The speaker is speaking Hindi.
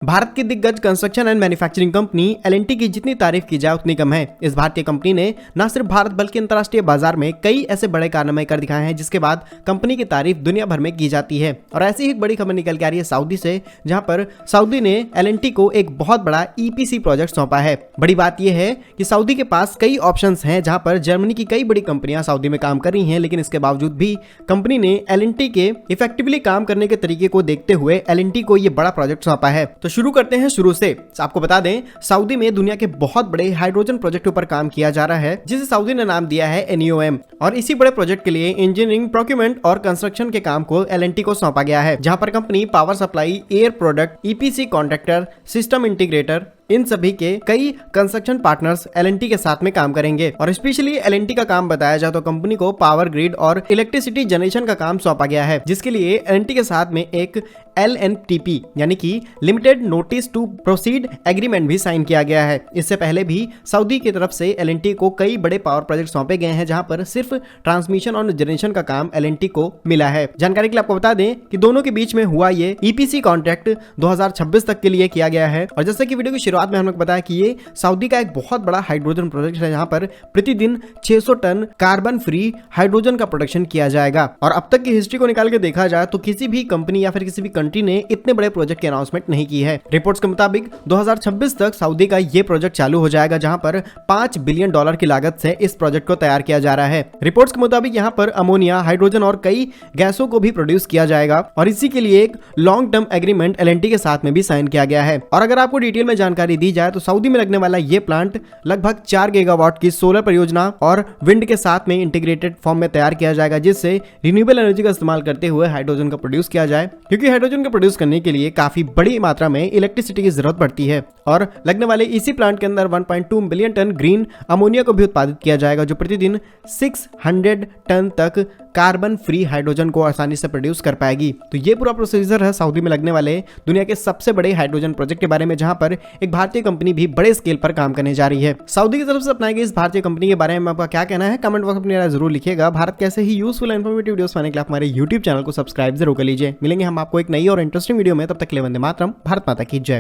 भारत की दिग्गज construction and manufacturing company L&T की जितनी तारीफ की जाए उतनी कम है। इस भारतीय कंपनी ने न सिर्फ भारत बल्कि अंतर्राष्ट्रीय बाजार में कई ऐसे बड़े कारनामे कर दिखाए हैं जिसके बाद कंपनी की तारीफ दुनिया भर में की जाती है। और ऐसी ही एक बड़ी खबर निकल के आ रही है सऊदी से, जहां पर सऊदी ने एल&टी को एक बहुत बड़ा ईपीसी प्रोजेक्ट सौंपा है। बड़ी बात यह है कि सऊदी के पास कई ऑप्शन हैं, जहां पर जर्मनी की कई बड़ी कंपनियां सऊदी में काम कर रही हैं, लेकिन इसके बावजूद भी कंपनी ने एल&टी के इफेक्टिवली काम करने के तरीके को देखते हुए एल&टी को यह बड़ा प्रोजेक्ट सौंपा है। तो शुरू करते हैं शुरू से। आपको बता दें, सऊदी में दुनिया के बहुत बड़े हाइड्रोजन प्रोजेक्ट पर काम किया जा रहा है, जिसे सऊदी ने नाम दिया है NEOM। और इसी बड़े प्रोजेक्ट के लिए इंजीनियरिंग, प्रोक्यूरमेंट और कंस्ट्रक्शन के काम को एल&टी को सौंपा गया है, जहां पर company power supply, air product, EPC contractor, system integrator, इन सभी के कई कंस्ट्रक्शन पार्टनर्स एल&टी के साथ में काम करेंगे। और स्पेशली एल&टी का काम बताया जाए तो कंपनी को पावर ग्रिड और इलेक्ट्रिसिटी जनरेशन का काम सौंपा गया है, जिसके लिए एल&टी के साथ में एक LNTP यानी कि limited notice to proceed agreement भी साइन किया गया है। इससे पहले भी सऊदी की तरफ से एल&टी को कई बड़े पावर प्रोजेक्ट सौंपे गए हैं, जहां पर सिर्फ ट्रांसमिशन और जनरेशन का काम एल&टी को मिला है। जानकारी के लिए आपको बता दें कि दोनों के बीच में हुआ ये ईपीसी कॉन्ट्रैक्ट 2026 तक के लिए किया गया है। और जैसे कि वीडियो की शुरुआत में हमने बताया कि ये सऊदी का एक बहुत बड़ा हाइड्रोजन प्रोजेक्ट है, जहां पर प्रतिदिन 600 टन कार्बन फ्री हाइड्रोजन का प्रोडक्शन किया जाएगा। और अब तक की हिस्ट्री को निकाल के देखा जाए तो किसी भी कंपनी या फिर किसी भी कंट्री ने इतने बड़े प्रोजेक्ट की अनाउंसमेंट नहीं की है। रिपोर्ट्स के मुताबिक 2026 तक सऊदी का ये प्रोजेक्ट चालू हो जाएगा, जहां पर $5 बिलियन की लागत से इस प्रोजेक्ट को तैयार किया जा रहा है। रिपोर्ट्स के मुताबिक यहां पर अमोनिया, हाइड्रोजन और कई गैसों को भी प्रोड्यूस किया जाएगा। और इसी के लिए एक लॉन्ग टर्म एग्रीमेंट एल&टी के साथ में भी साइन किया गया है। और अगर आपको डिटेल में जानकारी दी जाए तो सऊदी में लगने वाला ये प्लांट लगभग 4 गीगावाट की सोलर परियोजना और विंड के साथ में इंटीग्रेटेड फॉर्म में तैयार किया जाएगा, जिससे रिन्यूएबल एनर्जी का इस्तेमाल करते हुए हाइड्रोजन का प्रोड्यूस किया जाए, क्योंकि हाइड्रोजन को प्रोड्यूस करने के लिए काफी बड़ी मात्रा में इलेक्ट्रिसिटी की जरूरत पड़ती है। और लगने वाले इसी प्लांट के अंदर 1.2 मिलियन टन ग्रीन अमोनिया को भी उत्पादित किया जाएगा, जो प्रतिदिन 600 टन तक कार्बन फ्री हाइड्रोजन को आसानी से प्रोड्यूस कर पाएगी। तो ये पूरा प्रोसीजर है सऊदी में लगने वाले दुनिया के सबसे बड़े हाइड्रोजन प्रोजेक्ट के बारे में, जहां पर एक भारतीय कंपनी भी बड़े स्केल पर काम करने जा रही है। सऊदी की तरफ से अपनाई गई इस भारतीय कंपनी के बारे में आपका क्या कहना है, कमेंट बॉक्स में अपनी राय जरूर लिखिएगा। भारत कैसे ही यूजफुल इन्फॉर्मेटिव वीडियोस पाने के लिए हमारे YouTube चैनल को सब्सक्राइब जरूर कर लीजिए। मिलेंगे हम आपको एक नई और इंटरेस्टिंग वीडियो में, तब तक के लिए वंदे मातरम, भारत माता की जय।